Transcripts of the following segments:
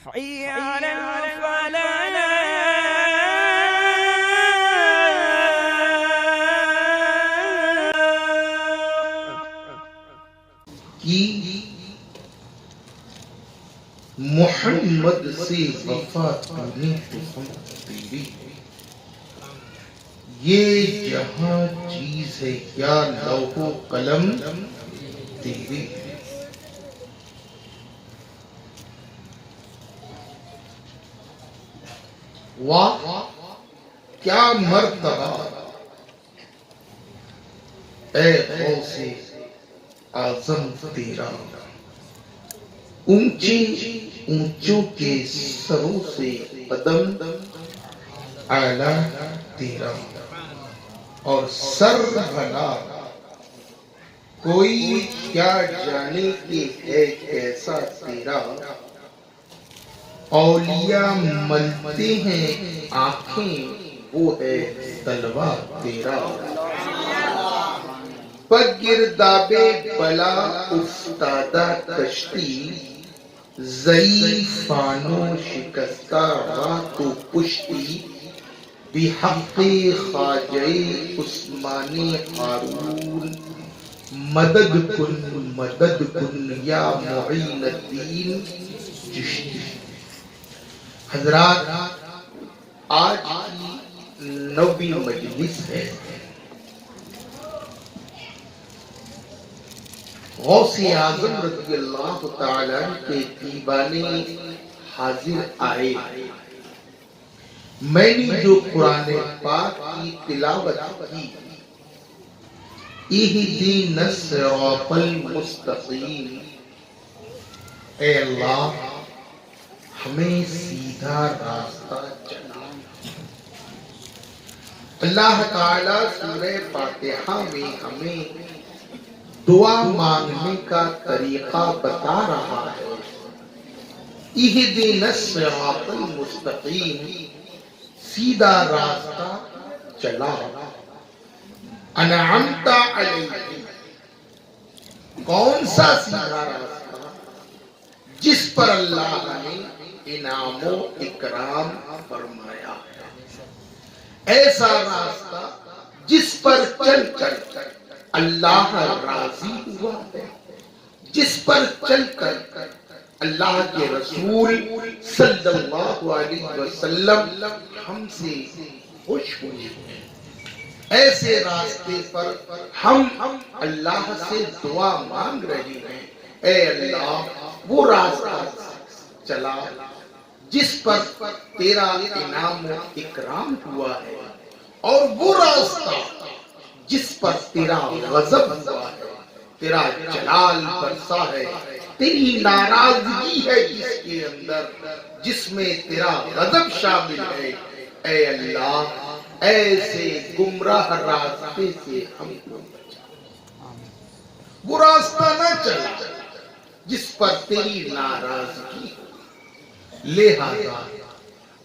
حي على الفلاح کی محمد سے وفا تو نے تو ہم تیری، یہ جہاں چیز ہے کیا لوح و قلم تیری. واہ کیا مرتبہ اے غوث اعظم تیرا، اونچے اونچوں کے سروں سے قدم اعلیٰ تیرا، اور سر بھلا کوئی کیا جانے کہ ہے کیسا تیرا. اولیاء ملتے ہیں آنکھیں وہ ہے تلوار تیرا. پر گرداب بلا افتادہ کشتی، ضعیفانو شکستہ راہ تو پشتی. بحق خواجہ عثمان ہارون مدد کن یا معین الدین چشتی. حضرات، آج کی 9ویں مجلس ہے. غوث اعظم رضی اللہ تعالیٰ کے دیوانے حاضر آئے. میں نے جو قرآن پاک کی تلاوت کی، اہدنا الصراط المستقیم، اے اللہ ہمیں سیدھا راستہ چلا. اللہ تعالیٰ سورہ فاتحہ میں ہمیں دعا مانگنے کا طریقہ بتا رہا ہے. اہدنا الصراط المستقیم، سیدھا راستہ چلا. انعمت علیہم، کون سا سیدھا راستہ؟ جس پر اللہ نے انعام و اکرام فرمایا ہے. ایسا راستہ جس پر چل کر اللہ راضی ہوا ہے، جس پر چل کر اللہ کے رسول صلی اللہ علیہ وسلم ہم سے خوش ہوئے ہیں. ایسے راستے پر ہم اللہ سے دعا مانگ رہے ہیں. اے اللہ وہ راستہ چلا جس پر تیرا انعام و اکرام ہوا ہے، اور وہ راستہ جس پر تیرا غضب ہوا ہے، تیرا جلال برسا ہے، تیری ناراضگی ہے جس کے اندر، جس میں تیرا غضب شامل ہے. اے اللہ ایسے گمراہ راستے سے ہم کو بچا. وہ راستہ نہ چلا جس پر تیری ناراضگی ہو. لہذا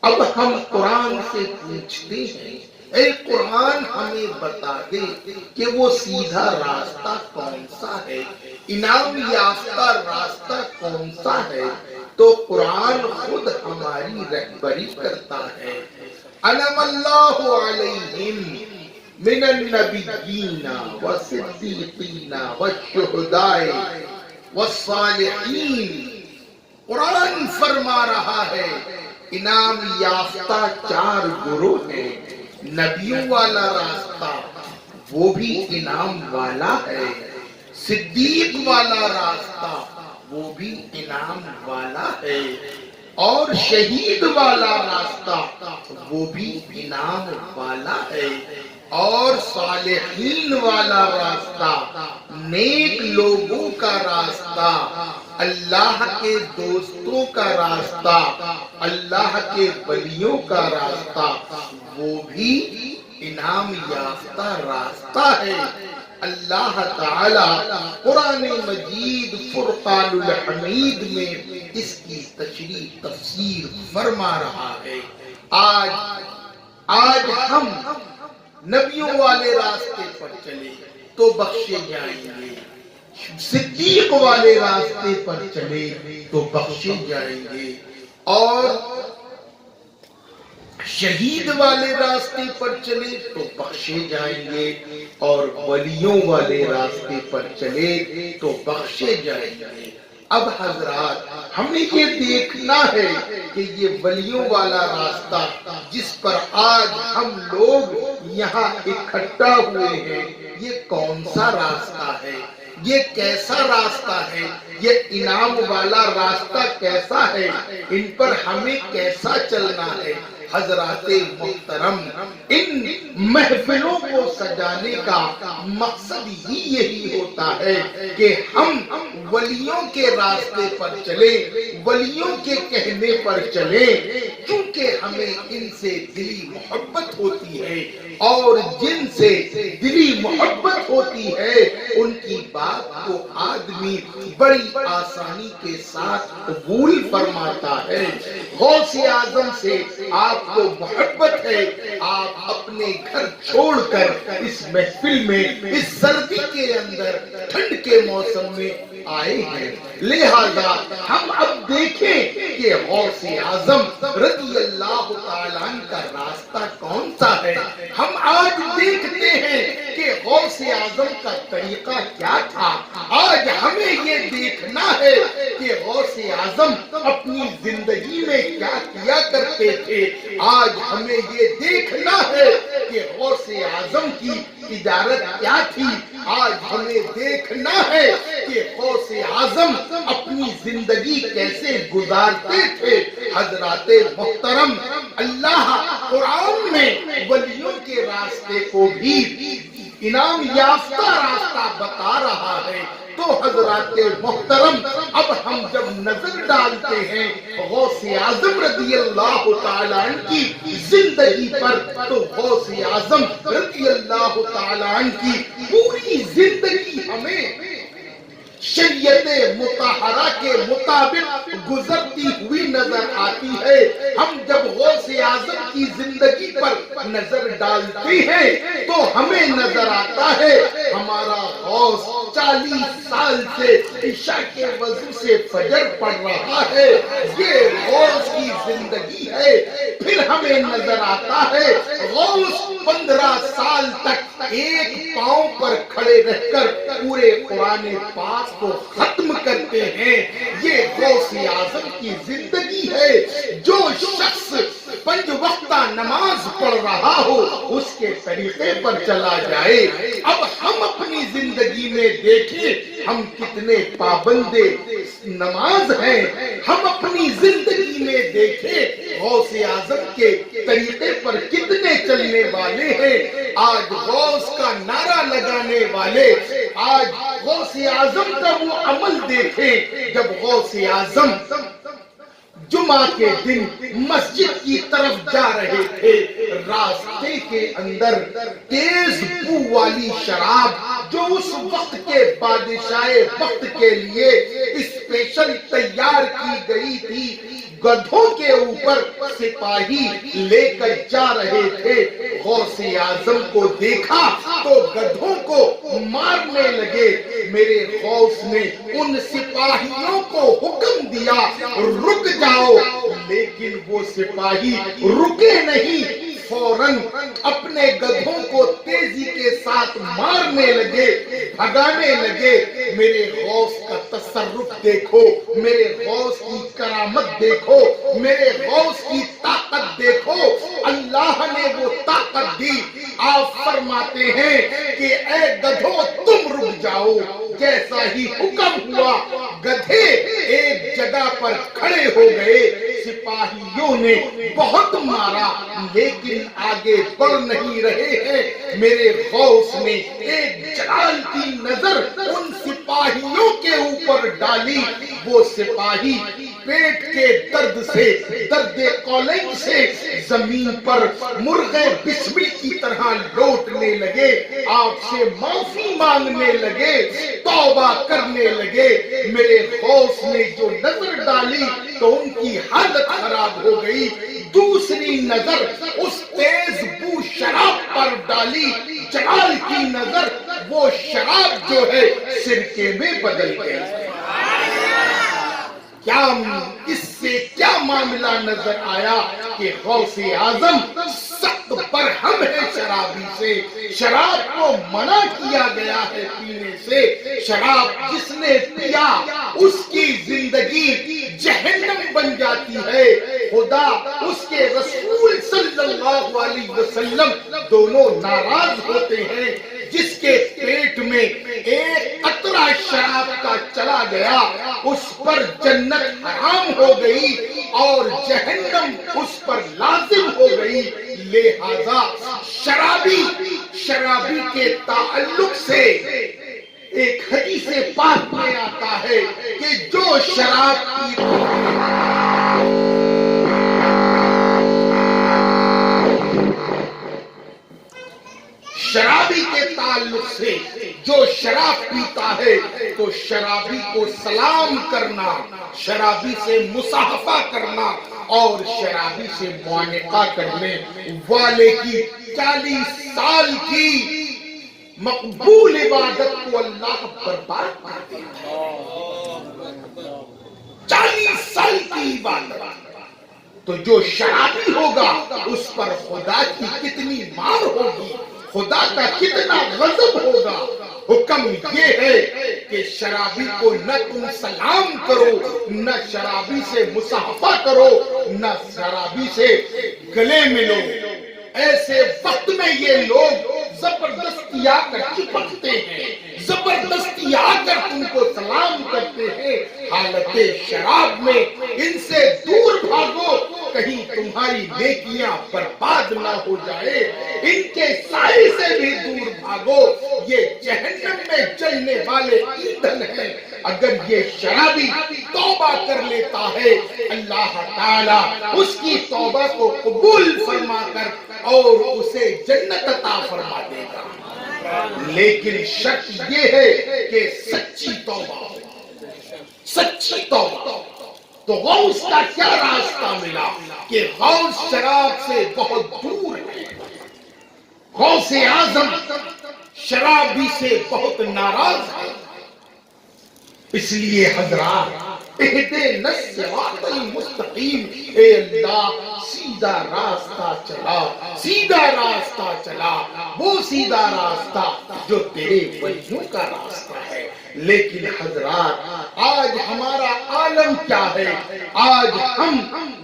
اب ہم قرآن سے پوچھتے ہیں، اے قرآن ہمیں بتا دے کہ وہ سیدھا راستہ کون سا ہے، انعام یافتہ راستہ کون سا ہے. تو قرآن خود ہماری رہبری کرتا ہے. انعم اللہ علیہم من النبیین والصدیقین والشہداء والصالحین. قرآن فرما رہا ہے انعام یافتہ 4 گروہ ہیں. نبیوں والا راستہ وہ بھی انعام والا ہے. صدیق والا راستہ وہ بھی انعام والا ہے. اور شہید والا راستہ وہ بھی انعام والا ہے. اور صالحین والا راستہ، نیک لوگوں کا راستہ، اللہ کے دوستوں کا راستہ، اللہ کے ولیوں کا راستہ، وہ بھی انعام یافتہ راستہ ہے. اللہ تعالی قرآن مجید فرقان الحمید میں اس کی تشریح تفسیر فرما رہا ہے. آج ہم نبیوں والے راستے پر چلے تو بخشے جائیں گے، صدیق والے راستے پر چلے تو بخشے جائیں گے، اور شہید والے راستے پر چلے تو بخشے جائیں گے، اور ولیوں والے راستے پر چلے تو بخشے جائیں گے۔ اب حضرات ہمیں یہ دیکھنا ہے کہ یہ ولیوں والا راستہ جس پر آج ہم لوگ یہاں اکٹھا ہوئے ہیں، یہ کون سا راستہ ہے، یہ کیسا راستہ ہے، یہ انعام والا راستہ کیسا ہے، ان پر ہمیں کیسا چلنا ہے۔ حضرات محترم، ان محفلوں کو سجانے کا مقصد ہی یہی ہوتا ہے کہ ہم ولیوں کے راستے پر چلیں، ولیوں کے کہنے پر چلیں، کیونکہ ہمیں ان سے دلی محبت ہوتی ہے، اور جن سے دلی محبت ہوتی ہے ان کی بات کو آدمی بڑی آسانی کے ساتھ قبول فرماتا ہے۔ غوث اعظم سے آپ کو محبت ہے، آپ اپنے گھر چھوڑ کر اس محفل میں اس سردی کے اندر ٹھنڈ کے موسم میں آئے ہیں، لہذا ہم اب دیکھیں کہ غوث اعظم رضی اللہ تعالیٰ عنہ کا راستہ کون سا ہے۔ ہم آج دیکھتے ہیں کہ غوث اعظم کا طریقہ کیا تھا۔ آج ہمیں یہ دیکھنا ہے کہ غوث اعظم اپنی زندگی میں کیا کیا کرتے تھے۔ آج ہمیں یہ دیکھنا ہے کہ غوث اعظم کی تجارت کیا تھی۔ آج ہمیں دیکھنا ہے کہ غوث اعظم اپنی زندگی کیسے گزارتے تھے۔ حضرات محترم، اللہ قرآن میں ولیوں کے راستے کو بھی انعام یافتہ راستہ بتا رہا ہے۔ تو حضرات محترم، اب ہم جب نظر ڈالتے ہیں غوث اعظم رضی اللہ تعالیٰ عنہ کی زندگی پر، تو غوث اعظم رضی اللہ تعالیٰ عنہ کی پوری زندگی ہمیں شریعت مطہرہ کے مطابق گزرتی ہوئی نظر آتی ہے۔ ہم جب غوث اعظم کی زندگی پر نظر ڈالتے ہیں تو ہمیں نظر آتا ہے ہمارا غوث 40 سال سے عشاء کے وضو سے فجر پڑھ رہا ہے، یہ غوث کی زندگی ہے۔ پھر ہمیں نظر آتا ہے غوث 15 سال تک ایک پاؤں پر کھڑے رہ کر پورے قرآن پاک کو ختم کرتے ہیں، یہ غوث اعظم کی زندگی ہے۔ جو شخص 5 وقتہ نماز پڑھ رہا ہو اس کے طریقے پر چلا جائے۔ اب ہم اپنی زندگی میں دیکھیں ہم کتنے پابند نماز ہیں، ہم اپنی زندگی میں دیکھیں غوث اعظم کے طریقے پر کتنے چلنے والے ہیں۔ آج غوث کا نعرہ لگانے والے، آج غوث اعظم کا وہ عمل دیکھیں جب غوث اعظم جمعہ کے دن مسجد کی طرف جا رہے تھے، راستے کے اندر تیز بو والی شراب جو اس وقت کے بادشاہ وقت کے لیے اسپیشل تیار کی گئی تھی، گدھوں کے اوپر سپاہی لے کر جا رہے تھے۔ غوث اعظم کو دیکھا تو گدھوں کو مارنے لگے۔ میرے غوث نے ان سپاہیوں کو حکم دیا رک جاؤ، لیکن وہ سپاہی رکے نہیں، فوراً اپنے گدھوں کو تیزی کے ساتھ مارنے لگے، بھگانے لگے۔ میرے غوث کا تصرف دیکھو، میرے غوث کی کرامت دیکھو، میرے غوث کی طاقت دیکھو۔ اللہ نے وہ طاقت دی۔ آپ فرماتے ہیں کہ اے گدھو تم رک جاؤ۔ جیسا ہی حکم ہوا گدھے ایک جگہ پر کھڑے ہو گئے۔ سپاہیوں نے بہت مارا لیکن آگے بڑھ نہیں رہے ہیں۔ میرے غوث نے ایک جلال کی نظر ان سپاہیوں کے اوپر ڈالی۔ وہ سپاہی پیٹ کے درد سے، درد قولین سے زمین پر مرغ بسمل کی طرح لوٹنے لگے، آپ سے معافی مانگنے لگے، توبہ کرنے لگے۔ میرے غوث نے جو نظر ڈالی تو ان کی حالت خراب ہو گئی۔ دوسری نظر اس تیز بو شراب پر ڈالی، جلال کی نظر، وہ شراب جو ہے سرکے میں بدل گئی۔ کیا اس سے کیا کیا معاملہ نظر آیا کہ غوث اعظم سخت برہم ہے شرابی سے. شراب کو منع کیا گیا ہے پینے سے. شراب جس نے پیا اس کی زندگی جہنم بن جاتی ہے. خدا اس کے رسول صلی اللہ علیہ وسلم دونوں ناراض ہوتے ہیں. جس کے پیٹ میں ایک قطرہ شراب کا چلا گیا اس پر جنت حرام ہو گئی اور جہنم اس پر لازم ہو گئی. لہذا شرابی کے تعلق سے ایک حدیث پاک میں آتا ہے کہ جو شراب شرابی کے تعلق سے جو شراب پیتا ہے تو شرابی کو سلام کرنا, شرابی سے مصافحہ کرنا اور شرابی سے معانقہ کرنے والے کی 40 سال کی مقبول عبادت کو اللہ برباد کر دیتا ہے. 40 سال کی عبادت. تو جو شرابی ہوگا اس پر خدا کی کتنی مار ہوگی, خدا کا کتنا غضب ہوگا. حکم یہ ہے کہ شرابی کو نہ تم سلام کرو, نہ شرابی سے مصافحہ کرو, نہ شرابی سے گلے ملو. ایسے وقت میں یہ لوگ زبردستی آ کر چپکتے ہیں, زبردستی آ کر تم کو سلام کرتے ہیں. حالت شراب میں ان سے دور بھاگو کہیں تمہاری نیکیاں برباد نہ ہو جائے. ان کے سائے سے بھی دور بھاگو, یہ جہنم میں جلنے والے ایندھن ہیں. اگر یہ شرابی توبہ کر لیتا ہے اللہ تعالیٰ اس کی توبہ کو قبول فرما کر اور اسے جنت عطا فرما دے گا. لیکن شرط یہ ہے کہ سچی توبہ, سچی توبہ. تو غوث کا کیا راستہ ملا کہ غوث شراب سے بہت دور ہے. غوث اعظم شرابی سے بہت ناراض ہے. اس لیے حضرات اہدنا الصراط المستقیم, اے اللہ سیدھا راستہ چلا, سیدھا راستہ چلا, وہ سیدھا راستہ جو تیرے ولیوں کا راستہ ہے. لیکن حضرات آج ہمارا عالم کیا ہے؟ آج ہم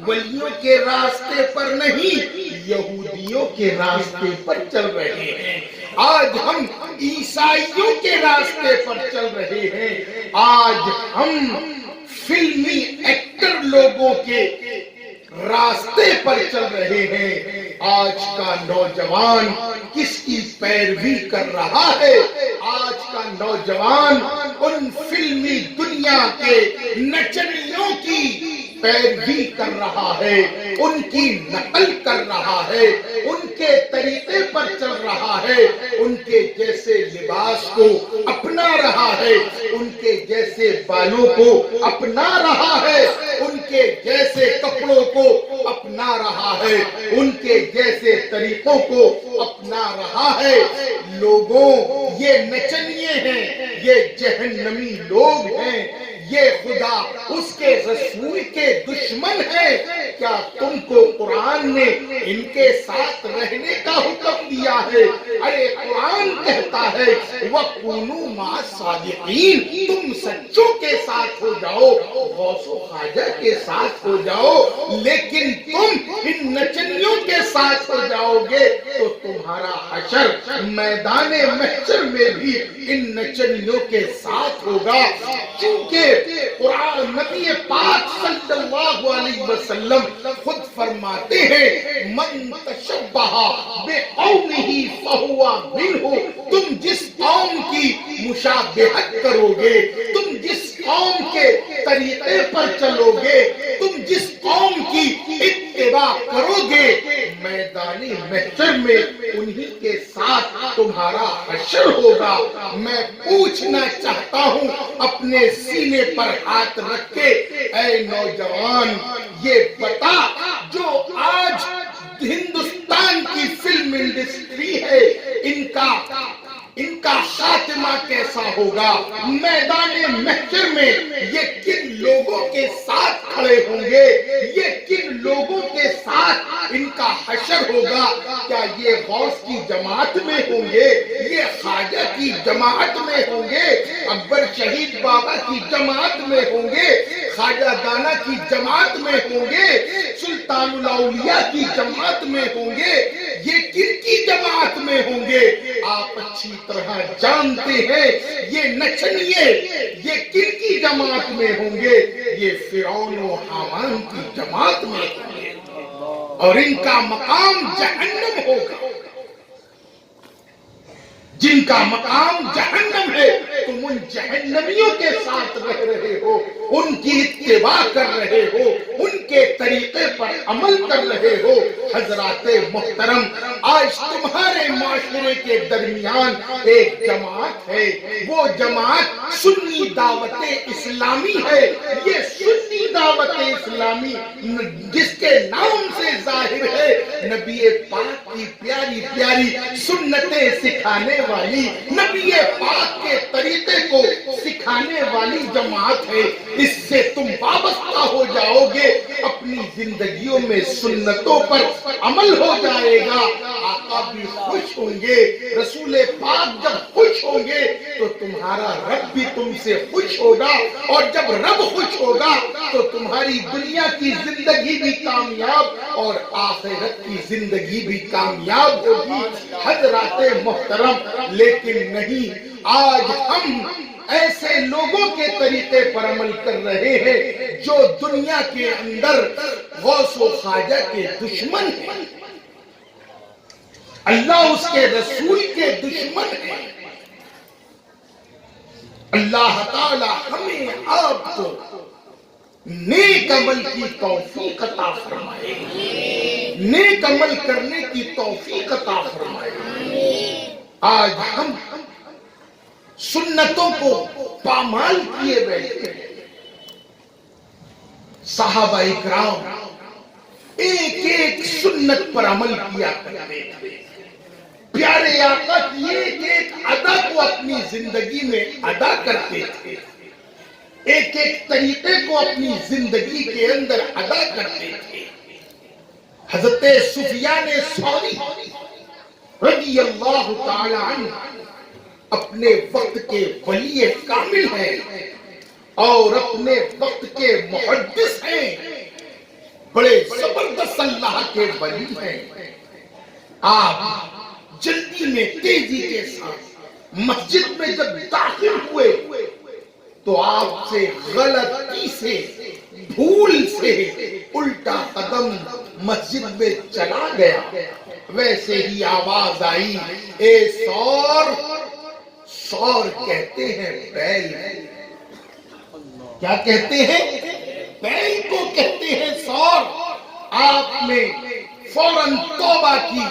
ولیوں کے راستے پر نہیں یہودیوں کے راستے پر چل رہے ہیں. آج ہم عیسائیوں کے راستے پر چل رہے ہیں. آج ہم فلمی ایکٹر لوگوں کے راستے پر چل رہے ہیں. آج کا نوجوان کس کی پیروی کر رہا ہے؟ آج کا نوجوان ان فلمی دنیا کے نچنیوں کی پیروی کر رہا ہے, ان کی نقل کر رہا ہے, ان کے طریقے پر چل رہا ہے, ان کے جیسے لباس کو اپنا رہا ہے, ان کے جیسے بالوں کو اپنا رہا ہے, ان کے جیسے کپڑوں کو اپنا رہا ہے, ان کے جیسے طریقوں کو اپنا رہا ہے. لوگوں یہ نچنیے ہیں, یہ جہنمی لوگ ہیں, یہ خدا اس کے رسول کے دشمن ہے. کیا تم کو قرآن نے ان کے ساتھ رہنے کا حکم دیا ہے؟ ارے قرآن کہتا ہے وَكُونُوا مَعَ الصَّادِقِينَ, تم سچوں کے ساتھ ہو جاؤ, غوث و خواجہ کے ساتھ ہو جاؤ. لیکن تم ان نچنیوں کے ساتھ ہو جاؤ گے تو تمہارا حشر میدان محشر میں بھی ان نچنیوں کے ساتھ ہوگا. چونکہ قرآن نبی پاک صلی اللہ علیہ وسلم خود فرماتے ہیں من تشبہ بقومہ فہو منہ, تم جس قوم کی مشابہت کرو گے, تم جس قوم کے طریقے پر چلو گے, تم جس قوم کی اتباع کرو گے, میدان محشر میں انہی کے ساتھ تمہارا حشر ہوگا. میں پوچھنا چاہتا ہوں اپنے سینے پر ہاتھ رکھ کے, اے نوجوان یہ بتا جو آج ہندوستان کی فلم انڈسٹری ہے ان کا خاتمہ کیسا ہوگا؟ میدان محشر میں یہ کن لوگوں کے ساتھ کھڑے ہوں گے، یہ کن لوگوں کے ساتھ ان کا حشر ہوگا؟ کیا یہ غوث کی جماعت میں ہوں گے، یہ خواجہ کی جماعت میں ہوں گے، اکبر شہید بابا کی جماعت میں ہوں گے، خواجہ دانا کی جماعت میں ہوں گے، سلطان الاولیاء کی جماعت میں ہوں گے، یہ کن کی جماعت میں ہوں گے؟ آپ اچھی طرح جانتے ہیں یہ نچنیے یہ کن کی جماعت میں ہوں گے؟ یہ فرعون و حامان کی جماعت میں ہوں گے، اور ان کا مقام جہنم ہوگا۔ جن کا مقام جہنم ہے، تم ان جہنمیوں کے ساتھ رہ رہے ہو، ان کی اتباع کر رہے ہو، ان کے طریقے پر عمل کر رہے ہو۔ حضرات محترم، آج تمہارے معاشرے کے درمیان ایک جماعت ہے، وہ جماعت سنی دعوت اسلامی ہے۔ یہ سنی دعوت اسلامی جس کے نام سے ظاہر ہے نبی پاک کی پیاری پیاری سنتیں سکھانے والی، نبی پاک کے طریقے کو سکھانے والی جماعت ہے۔ اس سے تم وابستہ ہو جاؤ گے، اپنی زندگیوں میں سنتوں پر عمل ہو جائے گا، آقا بھی خوش ہوں گے، رسول پاک جب خوش ہوں گے تو تمہارا رب بھی تم سے خوش ہوگا، اور جب رب خوش ہوگا تو تمہاری دنیا کی زندگی بھی کامیاب اور آخرت کی زندگی بھی کامیاب ہوگی۔ حضرات محترم، لیکن نہیں، آج ہم ایسے لوگوں کے طریقے پر عمل کر رہے ہیں جو دنیا کے اندر غوث و خواجہ کے دشمن ہیں، اللہ اس کے رسول کے دشمن ہیں۔ اللہ تعالی ہمیں آپ کو نیک عمل کی توفیق عطا فرمائے، نیک عمل کرنے کی توفیق عطا فرمائے۔ آج ہم سنتوں کو پامال کیے بیٹھے ہیں۔ صحابہ اکرام ایک ایک سنت پر عمل کیا کرتے تھے، پیارے آقا کی ایک ایک ادا کو اپنی زندگی میں ادا کرتے تھے، ایک ایک طریقے کو اپنی زندگی کے اندر ادا کرتے تھے۔ حضرت سفیان ثوری رضی اللہ تعالی عنہ اپنے وقت کے ولی کامل ہیں اور اپنے وقت کے محدث ہیں، بڑے زبردست اللہ کے ولی ہیں۔ آپ جلدی میں تیزی کے ساتھ مسجد میں جب داخل ہوئے تو آپ سے غلطی سے، بھول سے الٹا قدم مسجد میں چلا گیا، ویسے ہی آواز آئی، اے سور! سور کہتے ہیں بیل، کیا کہتے ہیں؟ بیل کو کہتے ہیں سور۔ آپ نے فوراً توبہ کی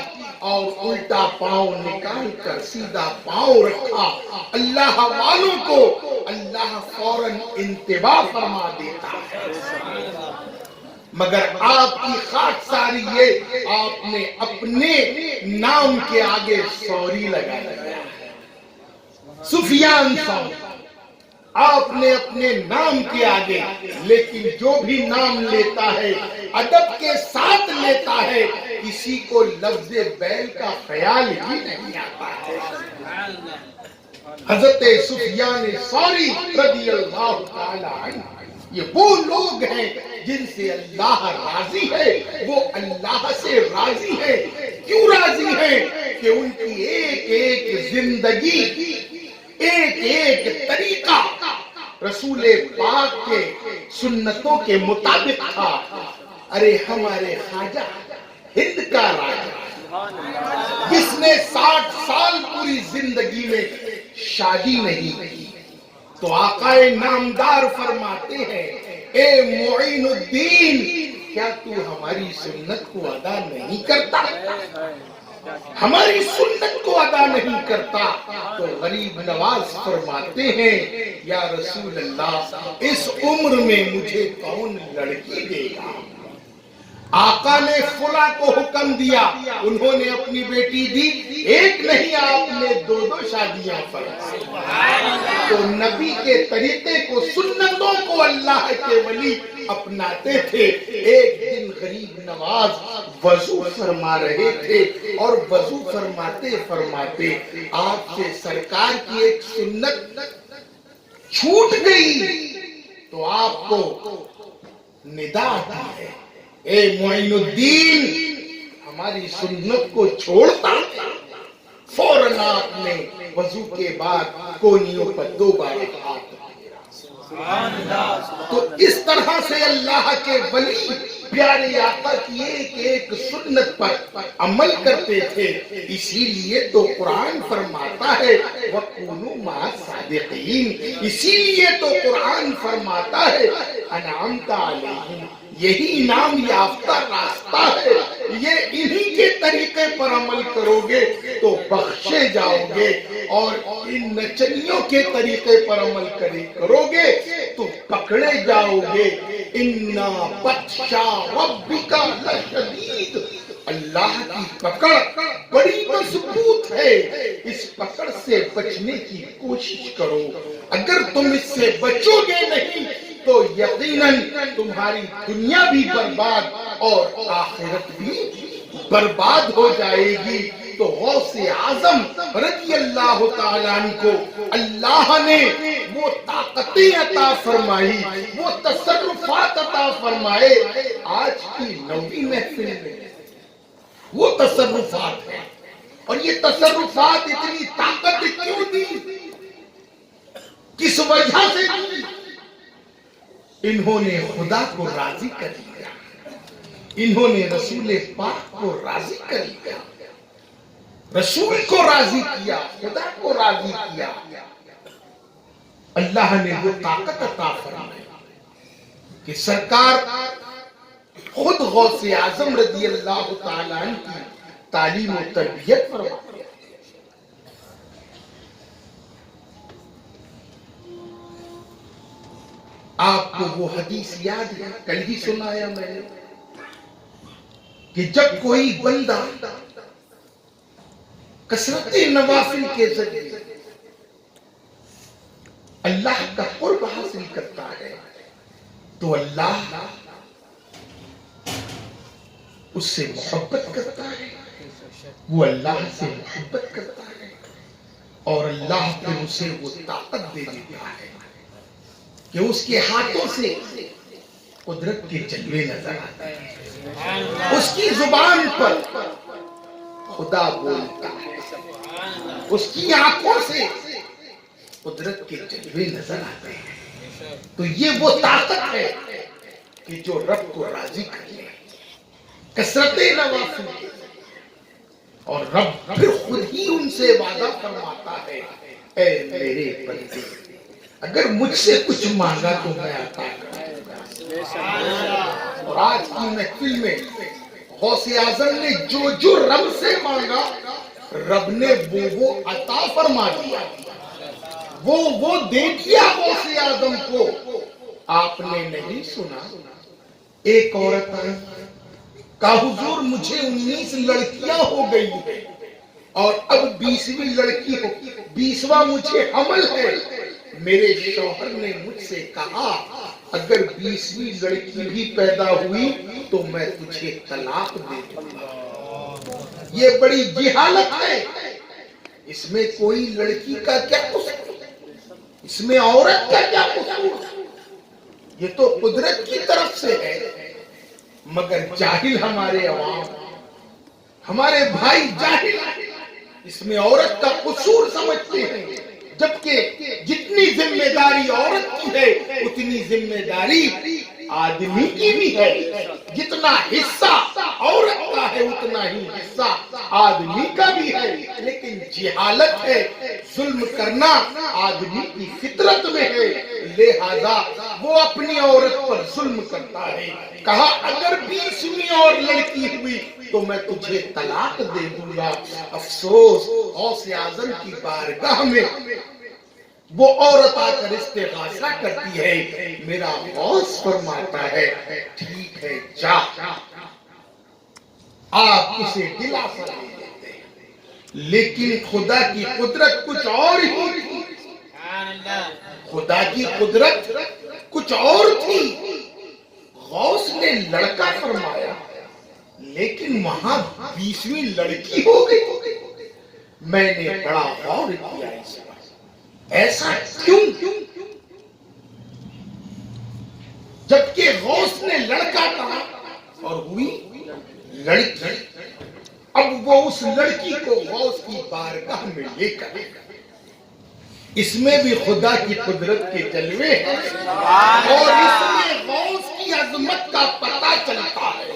اور الٹا پاؤں نکال کر سیدھا پاؤں رکھا۔ اللہ والوں کو اللہ فوراً انتباہ فرما دیتا ہے، مگر آپ کی خاک ساری یہ آپ نے اپنے نام کے آگے سوری لگا دیا۔ سفیان ثوری، آپ نے اپنے نام کے آگے، لیکن جو بھی نام لیتا ہے ادب کے ساتھ لیتا ہے، کسی کو لفظ بیل کا خیال ہی نہیں آتا ہے۔ حضرت سفیان ثوری رضی اللہ تعالی عنہ، یہ وہ لوگ ہیں جن سے اللہ راضی ہے، وہ اللہ سے راضی ہے۔ کیوں راضی ہیں؟ کہ ان کی ایک ایک زندگی، ایک ایک طریقہ رسول پاک کے سنتوں کے مطابق تھا۔ ارے ہمارے خواجہ ہند کا راجہ جس نے 60 سال پوری زندگی میں شادی نہیں کی، تو آقا نامدار فرماتے ہیں، اے معین الدین، کیا تو ہماری سنت کو ادا نہیں کرتا؟ ہماری سنت کو ادا نہیں کرتا؟ تو غریب نواز فرماتے ہیں، یا رسول اللہ، اس عمر میں مجھے کون لڑکی دے گا؟ آقا نے فلاں کو حکم دیا، انہوں نے اپنی بیٹی دی، ایک نہیں آپ نے دو دو شادیاں فرمائی۔ تو نبی کے طریقے کو، سنتوں کو اللہ کے ولی اپناتے تھے۔ ایک دن غریب نواز وضو فرما رہے تھے اور وضو فرماتے فرماتے آپ سے سرکار کی ایک سنت چھوٹ گئی، تو آپ کو ندا آتی ہے، اے معین الدین، ہماری سنت کو چھوڑتا ہے۔ فوراً آپ نے وضو کے بعد کونیوں پر دوبارہ ہاتھ پھیرا۔ تو اس طرح سے اللہ کے ولی پیارے آقا کی ایک ایک سنت پر عمل کرتے تھے۔ اسی لیے تو قرآن فرماتا ہے وَقُولُوا مَعَ الصَّادِقِينَ، اسی لیے تو قرآن فرماتا ہے انعمت علیہم، یہی انعام یافتہ راستہ ہے، یہ انہی کے طریقے پر عمل کرو گے تو بخشے جاؤ گے، اور ان نچنیوں کے طریقے پر عمل کرو گے تو پکڑے جاؤ گے۔ اِنَّا بَطْشَ رَبِّكَ لَشَدِيدٌ، اللہ کی پکڑ بڑی مضبوط ہے، اس پکڑ سے بچنے کی کوشش کرو۔ اگر تم اس سے بچو گے نہیں تو یقیناً تمہاری دنیا بھی برباد اور آخرت بھی برباد ہو جائے گی۔ تو غوث اعظم رضی اللہ تعالیٰ عنہ کو اللہ نے وہ طاقتیں عطا فرمائی، وہ تصرفات عطا فرمائے، آج کی 9ویں محفل میں وہ تصرفات ہیں۔ اور یہ تصرفات اتنی طاقت کیوں دی، کس وجہ سے دی؟ انہوں نے خدا کو راضی کر لیا، انہوں نے رسول پاک کو راضی کر لیا، رسول کو راضی کیا، خدا کو راضی کیا۔ اللہ نے وہ طاقت عطا فرمائی کہ سرکار خود غوث اعظم رضی اللہ تعالیٰ عنہ کی تعلیم و تربیت فرماتے ہیں۔ آپ کو وہ حدیث یاد ہے، کل ہی سنایا میں نے، کہ جب کوئی بندہ کثرت نوافل کے ذریعے اللہ کا قرب حاصل کرتا ہے تو اللہ اس سے محبت کرتا ہے، وہ اللہ سے محبت کرتا ہے، اور اللہ پھر اسے وہ طاقت دے دیتا ہے کہ اس کے ہاتھوں سے قدرت کے جلوے نظر آتے ہیں، اس کی زبان پر خدا بولتا ہے، اس کی آنکھوں سے قدرت کے جلوے نظر آتے ہیں۔ تو یہ وہ طاقت ہے کہ جو رب کو راضی کر لے، کثرت نوافل کے، اور رب پھر خود ہی ان سے وعدہ فرماتا ہے اے میرے بندے، اگر مجھ سے کچھ مانگا تو میں عطا کروں گا۔ اور آج کی محفل میں غوث اعظم نے جو رب سے مانگا، رب نے وہ عطا فرما دیا، وہ دے دیا غوث اعظم کو۔ آپ نے نہیں سنا ایک عورت آئی، کہا حضور مجھے 19 لڑکیاں ہو گئی ہیں اور اب 20ویں لڑکی ہو، 20واں مجھے حمل ہے، میرے شوہر نے مجھ سے کہا اگر 20ویں لڑکی بھی پیدا ہوئی تو میں تجھے طلاق دے دوں گا۔ یہ بڑی جہالت ہے، اس میں کوئی لڑکی کا کیا قصور، اس میں عورت کا کیا قصور، یہ تو قدرت کی طرف سے ہے۔ مگر جاہل ہمارے عوام، ہمارے بھائی جاہل اس میں عورت کا قصور سمجھتے ہیں، جبکہ جتنی ذمہ داری عورت کی ہے اتنی ذمہ داری آدمی کی بھی ہے، جتنا حصہ عورت کا ہے اتنا ہی حصہ آدمی کا بھی ہے، لیکن جہالت ہے، ظلم کرنا آدمی کی فطرت میں ہے، لہذا وہ اپنی عورت پر ظلم کرتا ہے۔ کہا اگر 20ویں اور لڑکی ہوئی تو میں تجھے طلاق دے دوں گا۔ افسوس غوث اعظم کی بارگاہ میں وہ عورت آ کر استغاثہ کرتی ہے، میرا غوث فرماتا ہے ٹھیک ہے جا، آپ اسے دلاسا دے دیتے ہیں، لیکن خدا کی قدرت کچھ اور ہی تھی، خدا کی قدرت کچھ اور تھی۔ غوث نے لڑکا فرمایا لیکن وہاں 20ویں لڑکی ہو گئی۔ میں نے بڑا غور کیا اس پر، ایسا کیوں؟ جبکہ غوث نے لڑکا کہا اور ہوئی لڑکی۔ اب وہ اس لڑکی کو غوث کی بارگاہ میں لے کر، اس میں بھی خدا کی قدرت کے جلوے ہیں اور اس میں غوث کی عظمت کا پتہ چلتا ہے۔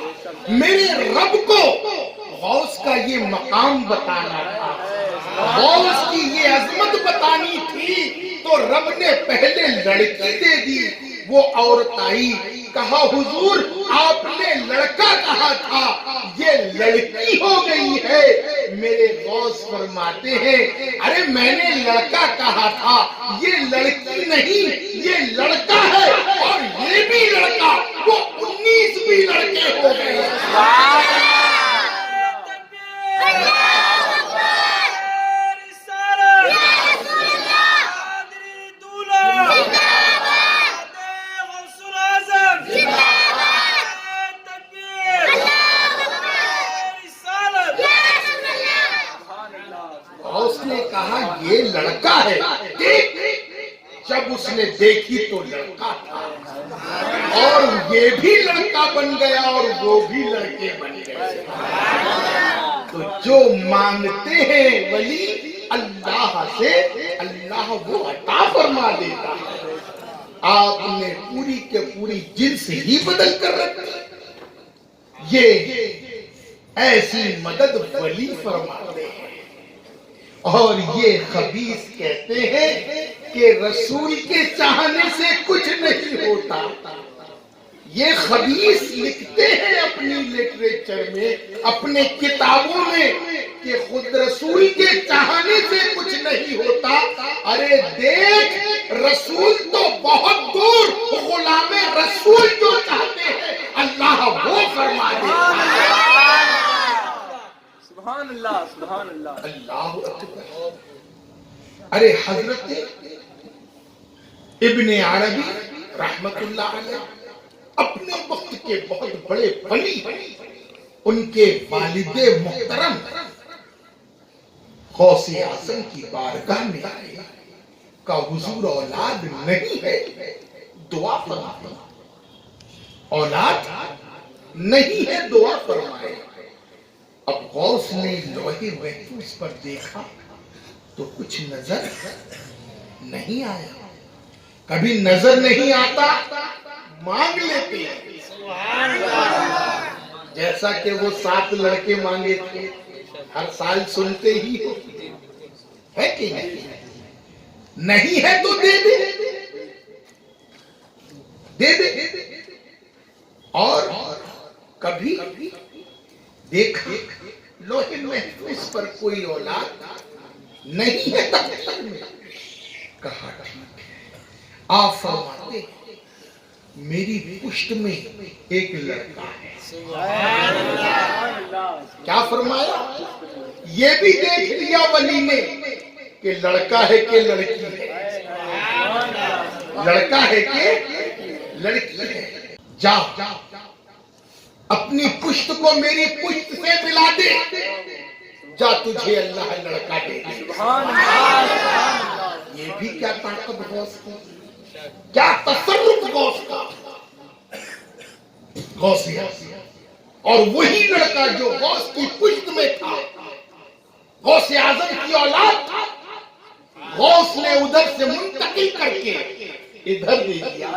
میرے رب کو غوث کا یہ مقام بتانا تھا، غوث کی یہ عظمت بتانی تھی، تو رب نے پہلے لڑکی دے دی۔ وہ عورت آئی، کہا حضور آپ نے لڑکا کہا تھا، یہ لڑکی ہو گئی ہے۔ میرے غوث فرماتے ہیں ارے میں نے لڑکا کہا تھا، یہ لڑکی نہیں یہ لڑکا ہے، اور یہ بھی لڑکا، وہ 19 بھی لڑکے ہو گئے۔ یہ لڑکا ہے، دیکھ۔ جب اس نے دیکھی تو لڑکا تھا، اور یہ بھی لڑکا بن گیا اور وہ بھی لڑکے بن گئے۔ تو جو مانگتے ہیں ولی اللہ سے، اللہ وہ عطا فرما دیتا ہے۔ آپ نے پوری کے پوری جنس ہی بدل کر رکھی، یہ ایسی مدد ولی فرماتے ہیں۔ اور یہ خبیث کہتے ہیں کہ رسول کے چاہنے سے کچھ نہیں ہوتا۔ یہ خبیث لکھتے ہیں اپنی لٹریچر میں، اپنے کتابوں میں، کہ خود رسول کے چاہنے سے کچھ نہیں ہوتا۔ ارے دیکھ، رسول تو بہت دور، غلام رسول جو چاہتے ہیں اللہ وہ فرما دیتا ہے۔ سبحان اللہ، سبحان اللہ، اللہ اکبر۔ ارے حضرت ابن عربی رحمت اللہ علیہ اپنے وقت کے بہت بڑے ولی، ان کے والد محترم غوث اعظم کی بارگاہ میں آئے، کہا حضور اولاد نہیں ہے، دعا فرمائے۔ اولاد نہیں ہے، دعا فرمائے۔ اب غوث نے لوح محفوظ پر دیکھا تو کچھ نظر نہیں آیا۔ کبھی نظر نہیں آتا، مانگ لیتے ہیں، جیسا کہ وہ 7 لڑکے مانگے تھے، ہر سال سنتے ہی ہو، ہے کہ نہیں ہے تو دے دے، دے دے۔ اور کبھی دیکھا لوح محفوظ پر کوئی اولاد نہیں ہے تقدیر میں، کہا ٹھیک ہے۔ آپ فرماتے ہیں میری پشت میں ایک لڑکا ہے۔ کیا فرمایا؟ یہ بھی دیکھ لیا ولی نے کہ لڑکا ہے کہ لڑکی ہے، لڑکا ہے کہ لڑکی ہے۔ جا اپنی پشت کو میری پشت سے ملا دے، جا تجھے اللہ لڑکا دے دے۔ یہ بھی کیا طاقت غوث کی، کیا تصرف غوث کا، غوث اعظم۔ اور وہی لڑکا جو غوث کی پشت میں تھا، غوث اعظم کی اولاد تھا، غوث نے ادھر سے منتقل کر کے ادھر دے دیا،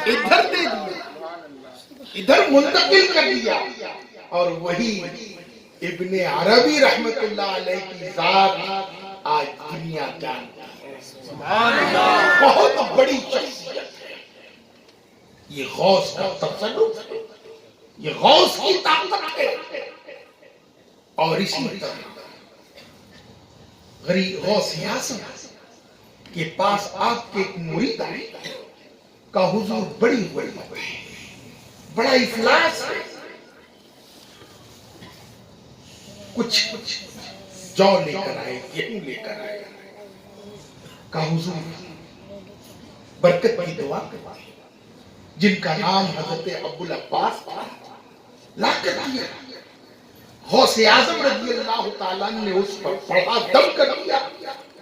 ادھر دے دیا، ادھر منتقل کر دیا۔ اور وہی ابن عربی رحمت اللہ علیہ کی ذات آج دنیا جانتی ہے، بہت بڑی شخصیت ہے۔ یہ غوث کا تصرف ہے، یہ غوث کی طاقت ہے۔ اور اسی طرح غوث اعظم کے پاس آپ کے ایک مرید آئے، کہا حضور بڑی بڑی بڑا افلاس ہے، کچھ جو لے کر آئے، گیہوں لے کر آئے. کہا حضور برکت کی دعا کرتے جن کا نام حضرت ابوالعباس تھا، لا کر دیا. غوث اعظم رضی اللہ تعالیٰ نے اس پر پڑھا، دم کر دیا،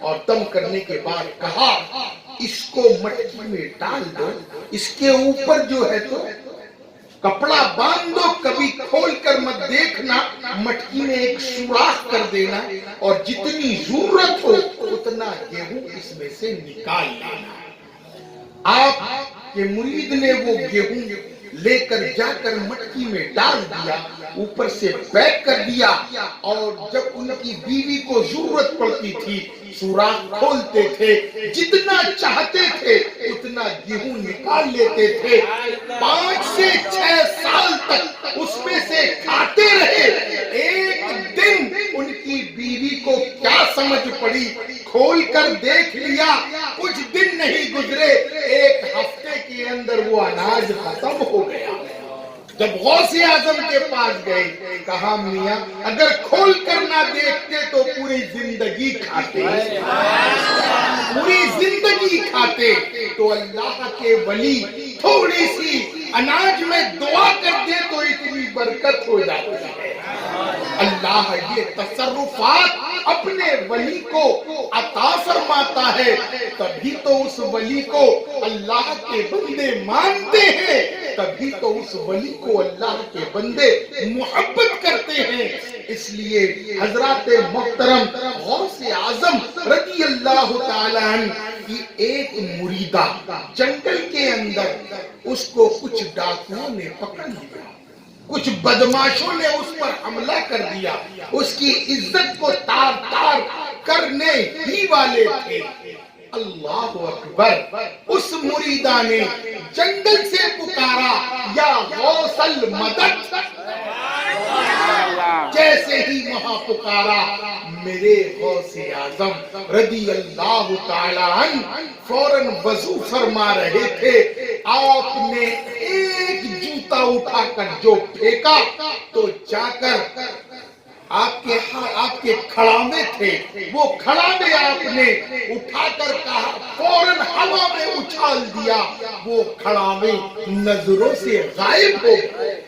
اور دم کرنے کے بعد کہا اس کو مٹکی میں ڈال دو، اس کے اوپر جو ہے تو کپڑا باندھ دو، کبھی کھول کر مت دیکھنا، مٹکی میں ایک سوراخ کر دینا، اور جتنی ضرورت ہو اتنا گیہوں اس میں سے نکال لینا. آپ کے مرید نے وہ گیہوں لے کر جا کر مٹکی میں ڈال دیا، اوپر سے پیک کر دیا، اور جب ان کی بیوی کو ضرورت پڑتی تھی سوراخ کھولتے تھے، جتنا چاہتے تھے اتنا گیہوں نکال لیتے تھے. 5 سے 6 سال تک اس میں سے کھاتے رہے. ایک دن ان کی بیوی کو کیا سمجھ پڑی، کھول کر دیکھ لیا، کچھ دن نہیں گزرے، 1 ہفتے کے اندر وہ اناج ختم ہو گیا. جب غوث اعظم کے پاس گئے، کہا میاں اگر کھول کر نہ دیکھتے تو پوری زندگی کھاتے، پوری زندگی کھاتے. تو اللہ کے ولی تھوڑی سی اناج میں دعا کر دے تو اتنی برکت ہو جاتی ہے. اللہ یہ تصرفات اپنے ولی کو عطا فرماتا ہے، تبھی تو اس ولی کو اللہ کے بندے مانتے ہیں، تبھی تو اس ولی کو اللہ کے بندے محبت کرتے ہیں. اس لیے حضرات محترم غوث اعظم رضی اللہ تعالیٰ عنہ کی ایک مریدہ جنگل کے اندر، اس کو کچھ ڈاکوؤں نے پکڑ لیا، کچھ بدماشوں نے اس پر حملہ کر دیا، اس کی عزت کو تار تار کرنے ہی والے تھے. اللہ اکبر. اس مریدہ نے جنگل سے پکارا یا غوث المدد. جیسے ہی وہاں پکارا، میرے غوث اعظم رضی اللہ تعالیٰ عنہ فوراً وضو فرما رہے تھے. آپ نے ایک جوتا اٹھا کر جو پھینکا تو جا کر آپ کے کھڑامے تھے، وہ کھڑامے آپ نے اٹھا کر کہا، فوراً ہوا میں اچھال دیا، وہ کھڑامے نظروں سے غائب ہو گئے.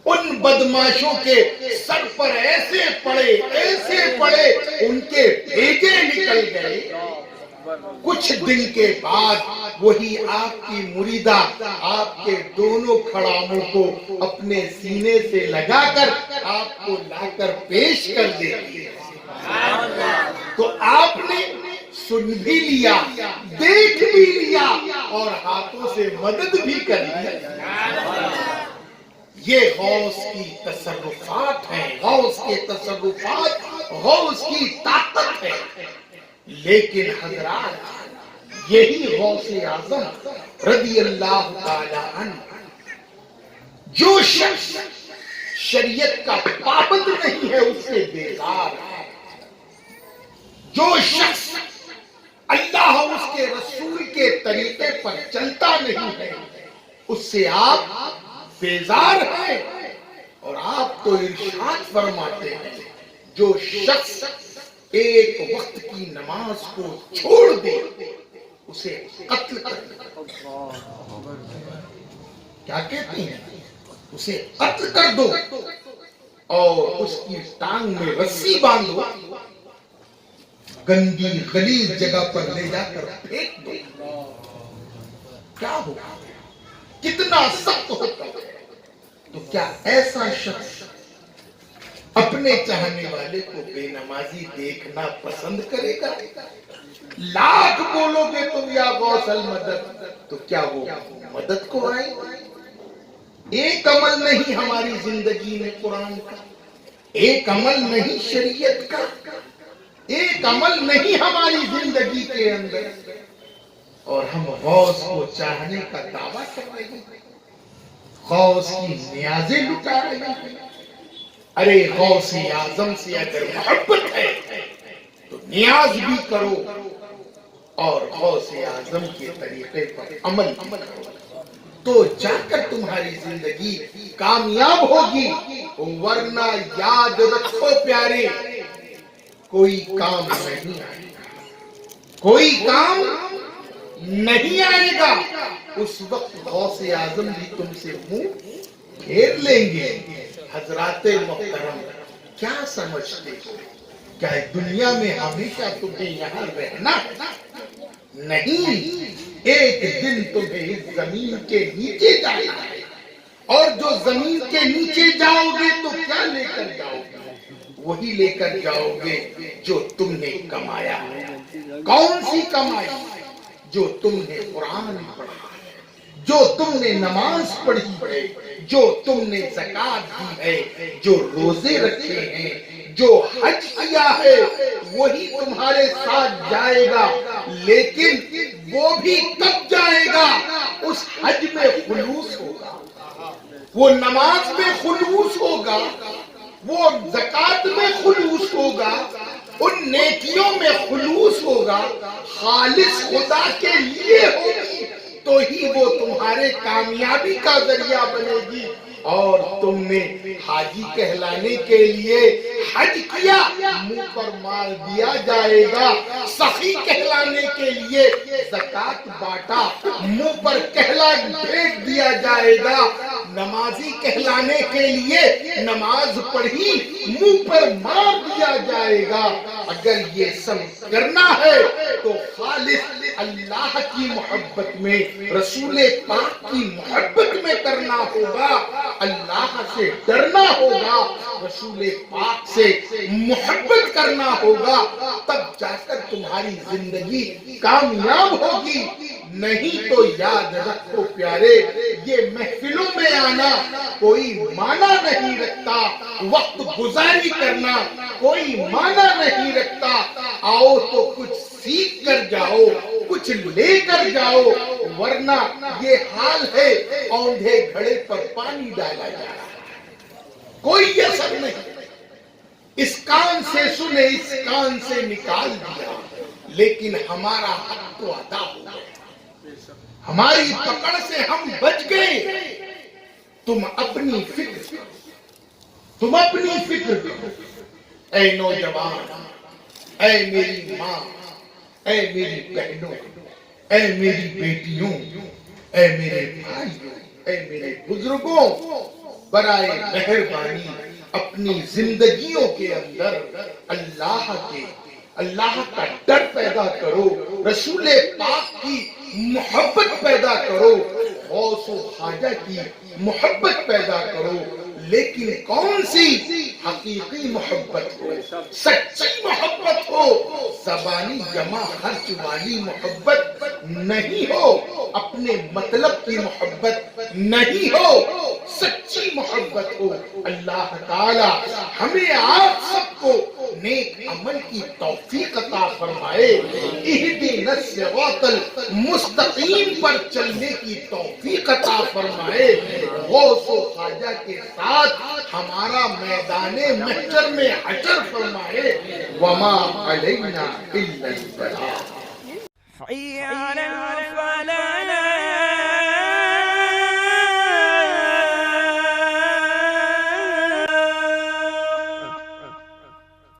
ان بدماشوں کے سر پر ایسے پڑے ان کے بھیجے نکل گئے. کچھ دن کے بعد وہی آپ کی مریدہ آپ کے دونوں کھڑاموں کو اپنے سینے سے لگا کر آپ کو لا کر پیش کر دیتی. تو آپ نے سن بھی لیا، دیکھ بھی لیا، اور ہاتھوں سے مدد بھی کر لیا. یہ غوث کی تصرفات ہیں، غوث کے تصرفات غوث کی طاقت ہے. لیکن حضرات یہی غوث اعظم رضی اللہ تعالی عنہ، جو شخص شریعت کا پابند نہیں ہے اس سے بیزار ہے، جو شخص اللہ اس کے رسول کے طریقے پر چلتا نہیں ہے اس سے آپ بیزار ہیں. اور آپ تو ارشاد فرماتے ہیں جو شخص ایک وقت کی نماز کو چھوڑ دے اسے قتل کر دو. کیا کہتے ہیں؟ اسے قتل کر دو اور اس کی ٹانگ میں رسی باندھو، گندی غلیظ جگہ پر لے جا کر پھینک دو. کیا ہوگا؟ کتنا سخت ہوتا ہے. تو کیا ایسا شخص اپنے چاہنے والے کو بے نمازی دیکھنا پسند کرے گا؟ لاکھ بولو گے تم یا غوث المدد تو کیا وہ مدد کو آئے؟ ایک عمل نہیں ہماری زندگی میں قرآن کا، ایک عمل نہیں شریعت کا، ایک عمل نہیں ہماری زندگی کے اندر، اور ہم غوث کو چاہنے کا دعویٰ کر رہے ہیں، غوث کی نیازیں لٹا رہے ہیں. ارے غوث اعظم سے اگر محبت ہے تو نیاز بھی کرو اور غوث اعظم کے طریقے پر عمل کرو. تو جا کر تمہاری زندگی کامیاب ہوگی، ورنہ یاد رکھو پیارے کوئی کام نہیں آئے گا، کوئی کام نہیں آئے گا۔ اس وقت غوث اعظم بھی تم سے منہ پھیر لیں گے۔ حضرات محترم، کیا سمجھتے ہو؟ کیا دنیا میں ہمیشہ تمہیں یہاں رہنا نہیں؟ ایک دن تمہیں اس زمین کے نیچے جانا ہے، اور جو زمین کے نیچے جاؤ گے تو کیا لے کر جاؤ گے؟ وہی لے کر جاؤ گے جو تم نے کمایا ہے۔ کون سی کمائی؟ جو تم نے قرآن پڑھا ہے، جو تم نے نماز پڑھی ہے، جو تم نے زکات دی ہے، جو روزے رکھے ہیں، جو حج کیا ہے، وہی تمہارے ساتھ جائے گا۔ لیکن وہ بھی کب جائے گا؟ اس حج میں خلوص ہوگا، وہ نماز میں خلوص ہوگا، وہ زکات میں خلوص ہوگا، ان نیکیوں میں خلوص ہوگا، خالص خدا کے لیے ہوگی، تو ہی وہ تمہارے کامیابی کا ذریعہ بنے گی۔ اور تم نے حاجی کہلانے کے لیے حج کیا، منہ پر مار دیا جائے گا۔ سخی کہلانے کے لیے زکات بانٹا، منہ پر کہلا پھینک دیا جائے گا۔ نمازی کہلانے کے لیے نماز پڑھی، منہ پر مار دیا جائے گا۔ اگر یہ سب کرنا ہے تو خالص اللہ کی محبت میں، رسول پاک کی محبت میں کرنا ہوگا، اللہ سے ڈرنا ہوگا، رسول پاک سے محبت کرنا ہوگا، تب جا کر تمہاری زندگی کامیاب ہوگی۔ نہیں تو یاد رکھو پیارے، یہ محفلوں میں آنا کوئی معنی نہیں رکھتا، وقت گزاری کرنا کوئی معنی نہیں رکھتا۔ آؤ تو کچھ سیکھ کر جاؤ، کچھ لے کر جاؤ، ورنہ یہ حال ہے اوندھے گھڑے پر پانی ڈالا جا رہا ہے، کوئی اثر نہیں۔ اس کان سے سنے، اس کان سے نکال دیا، لیکن ہمارا حق تو ادا ہو گیا، ہماری پکڑ سے ہم بچ گئے۔ تم اپنی فکر کرو، تم اپنی فکر کرو، اے نوجوان، اے میری ماں، اے میری بہنوں، اے میری بیٹیوں، اے میرے بھائیوں، اے میرے بزرگوں، برائے مہربانی اپنی زندگیوں کے اندر اللہ کا ڈر پیدا کرو، رسول پاک کی محبت پیدا کرو، غوث و خواجہ کی محبت پیدا کرو۔ لیکن کون سی؟ حقیقی محبت ہو، سچی محبت ہو، زبانی جمع خرچ والی محبت نہیں ہو، اپنے مطلب کی محبت نہیں ہو، سچی محبت ہو۔ اللہ تعالی ہمیں آپ سب کو نیک عمل کی توفیق عطا فرمائے، اہدنا الصراط المستقیم پر چلنے کی توفیق عطا فرمائے، غوث و خواجہ کے ساتھ ہمارا میدان محشر میں حشر فرمائے۔ وما علینا الا البلاغ۔ حي على